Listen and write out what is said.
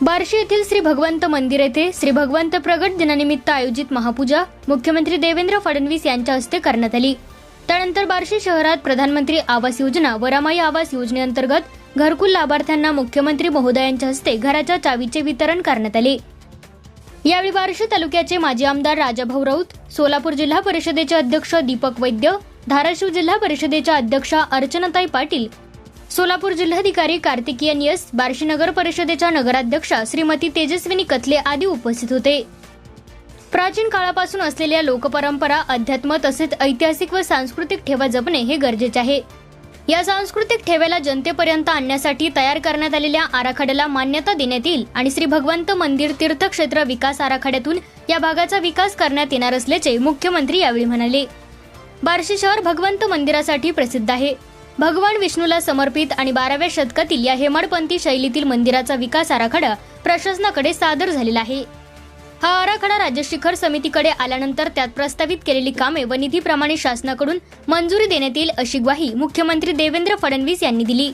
बार्शी येथील श्री भगवंत मंदिर येथे श्री भगवंत प्रगट दिनानिमित्त आयोजित महापूजा मुख्यमंत्री देवेंद्र फडणवीस यांच्या हस्ते करण्यात आली। त्यानंतर बार्शी शहरात प्रधानमंत्री आवास योजना व रमाई आवास योजनेअंतर्गत घरकुल लाभार्थ्यांना मुख्यमंत्री महोदयांच्या हस्ते घराच्या चावीचे वितरण करण्यात आले। यावेळी बार्शी तालुक्याचे माजी आमदार राजाभाऊ राऊत, सोलापूर जिल्हा परिषदेचे अध्यक्ष दीपक वैद्य, धाराशिव जिल्हा परिषदेच्या अध्यक्षा अर्चनाताई पाटील, सोलापूर जिल्हाधिकारी कार्तिकेयन यस, बार्शी नगर परिषदेच्या नगराध्यक्षा श्रीमती तेजस्विनी कथले आदी उपस्थित होते। प्राचीन काळापासून असलेल्या लोकपरंपरा, अध्यात्म तसेच ऐतिहासिक व सांस्कृतिक ठेवा जपणे हे गरजेचे आहे। या सांस्कृतिक ठेव्याला जनतेपर्यंत आणण्यासाठी तयार करण्यात आलेल्या आराखड्याला मान्यता देण्यात येईल आणि श्री भगवंत मंदिर तीर्थक्षेत्र विकास आराखड्यातून या भागाचा विकास करण्यात येणार असल्याचे मुख्यमंत्री यावेळी म्हणाले। बार्शी शहर भगवंत मंदिरासाठी प्रसिद्ध आहे। भगवान विष्णूला समर्पित आणि 12व्या शतकातील या हेमाडपंथी शैलीतील मंदिराचा विकास आराखडा प्रशासनाकडे सादर झालेला आहे। हा आराखडा राज्य शिखर समितीकडे आल्यानंतर त्यात प्रस्तावित केलेली कामे व निधीप्रमाणे शासनाकडून मंजुरी देण्यात येईल अशी ग्वाही मुख्यमंत्री देवेंद्र फडणवीस यांनी दिली।